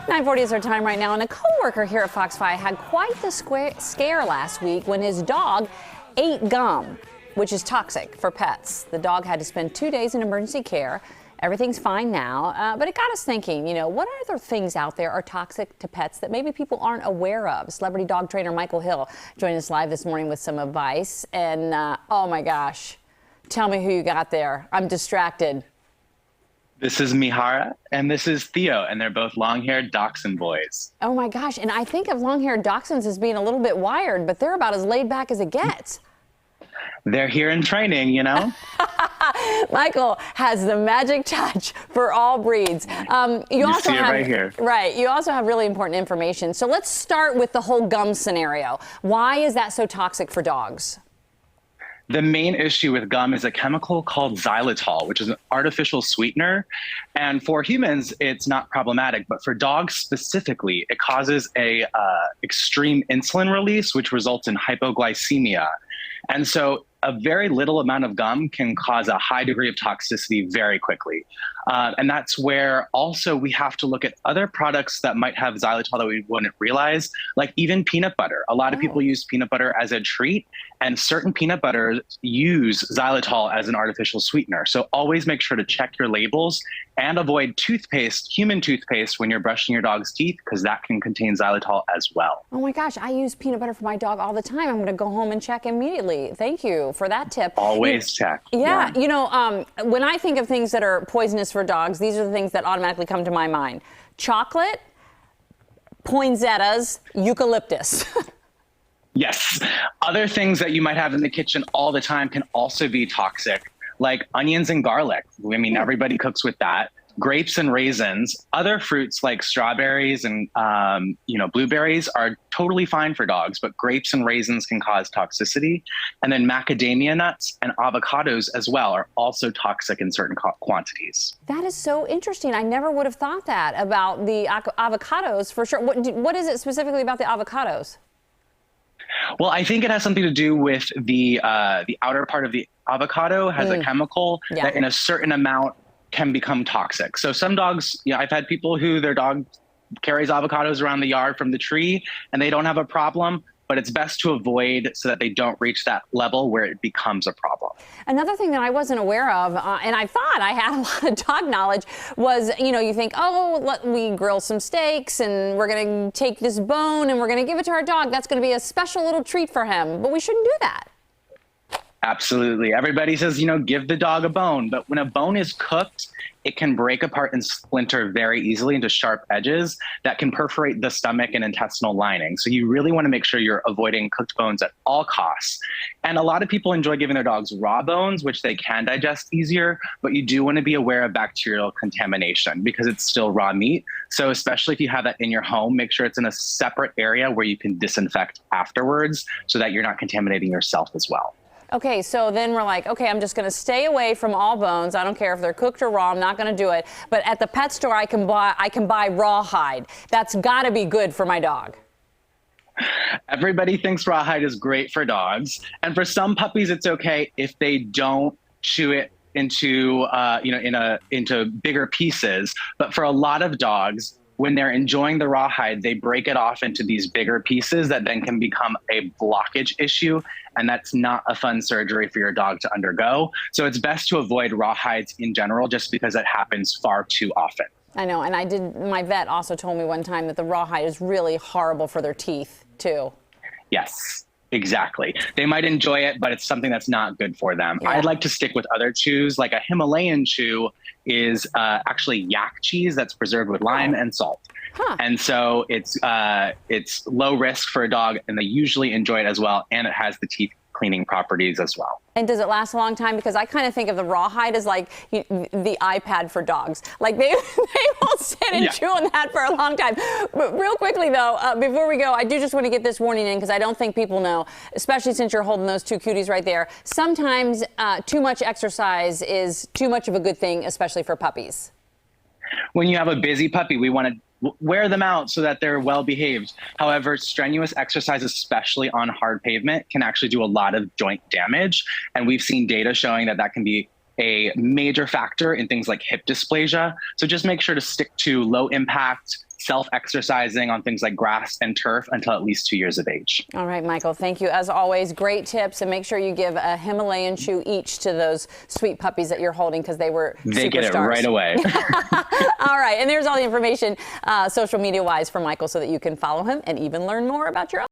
9:40 is our time right now, and a coworker here at Fox 5 had quite the scare last week when his dog ate gum, which is toxic for pets. The dog had to spend 2 days in emergency care. Everything's fine now, but it got us thinking, what other things out there are toxic to pets that maybe people aren't aware of? Celebrity dog trainer Michael Hill joined us live this morning with some advice, and oh my gosh, tell me who you got there. I'm distracted. This is Mihara, and this is Theo, and they're both long-haired dachshund boys. Oh my gosh, and I think of long-haired dachshunds as being a little bit wired, but they're about as laid back as it gets. They're here in training, Michael has the magic touch for all breeds. You also see it right here. Right, you also have really important information. So let's start with the whole gum scenario. Why is that so toxic for dogs? The main issue with gum is a chemical called xylitol, which is an artificial sweetener. And for humans, it's not problematic, but for dogs specifically, it causes a extreme insulin release, which results in hypoglycemia. And so a very little amount of gum can cause a high degree of toxicity very quickly. And that's where also we have to look at other products that might have xylitol that we wouldn't realize, like even peanut butter. A lot of people use peanut butter as a treat, and certain peanut butters use xylitol as an artificial sweetener. So always make sure to check your labels and avoid toothpaste, human toothpaste, when you're brushing your dog's teeth, because that can contain xylitol as well. Oh my gosh, I use peanut butter for my dog all the time. I'm going to go home and check immediately. Thank you for that tip. Always check. Yeah, when I think of things that are poisonous for dogs, these are the things that automatically come to my mind. Chocolate, poinsettias, eucalyptus. Yes. Other things that you might have in the kitchen all the time can also be toxic, like onions and garlic. I mean, everybody cooks with that. Grapes and raisins. Other fruits like strawberries and blueberries are totally fine for dogs, but grapes and raisins can cause toxicity. And then macadamia nuts and avocados as well are also toxic in certain quantities. That is so interesting. I never would have thought that about the avocados for sure. What is it specifically about the avocados? Well, I think it has something to do with the outer part of the avocado has a chemical that in a certain amount can become toxic. So some dogs, I've had people who their dog carries avocados around the yard from the tree and they don't have a problem, but it's best to avoid so that they don't reach that level where it becomes a problem. Another thing that I wasn't aware of, and I thought I had a lot of dog knowledge, was, you think, we grill some steaks and we're going to take this bone and we're going to give it to our dog. That's going to be a special little treat for him. But we shouldn't do that. Absolutely. Everybody says, give the dog a bone. But when a bone is cooked, it can break apart and splinter very easily into sharp edges that can perforate the stomach and intestinal lining. So you really want to make sure you're avoiding cooked bones at all costs. And a lot of people enjoy giving their dogs raw bones, which they can digest easier, but you do want to be aware of bacterial contamination because it's still raw meat. So especially if you have that in your home, make sure it's in a separate area where you can disinfect afterwards so that you're not contaminating yourself as well. Okay, so then we're like, okay, I'm just going to stay away from all bones. I don't care if they're cooked or raw. I'm not going to do it. But at the pet store, I can buy rawhide. That's got to be good for my dog. Everybody thinks rawhide is great for dogs, and for some puppies, it's okay if they don't chew it into into bigger pieces. But for a lot of dogs, when they're enjoying the rawhide, they break it off into these bigger pieces that then can become a blockage issue. And that's not a fun surgery for your dog to undergo. So it's best to avoid rawhides in general, just because it happens far too often. I know. And my vet also told me one time that the rawhide is really horrible for their teeth too. Yes. Exactly. They might enjoy it, but it's something that's not good for them. Yeah. I'd like to stick with other chews. Like a Himalayan chew is actually yak cheese that's preserved with lime and salt. Huh. And so it's low risk for a dog, and they usually enjoy it as well. And it has the teeth cleaning properties as well. And does it last a long time? Because I kind of think of the rawhide as like the iPad for dogs. Like they will sit and chew on that for a long time. But real quickly though, before we go, I do just want to get this warning in because I don't think people know, especially since you're holding those two cuties right there. Sometimes too much exercise is too much of a good thing, especially for puppies. When you have a busy puppy, we want to wear them out so that they're well behaved. However, strenuous exercise, especially on hard pavement, can actually do a lot of joint damage. And we've seen data showing that that can be a major factor in things like hip dysplasia. So just make sure to stick to low impact, self-exercising on things like grass and turf until at least 2 years of age. All right, Michael, thank you. As always, great tips. And make sure you give a Himalayan chew each to those sweet puppies that you're holding, because they were They superstars. get it right away. All right, and there's all the information social media-wise for Michael so that you can follow him and even learn more about your own.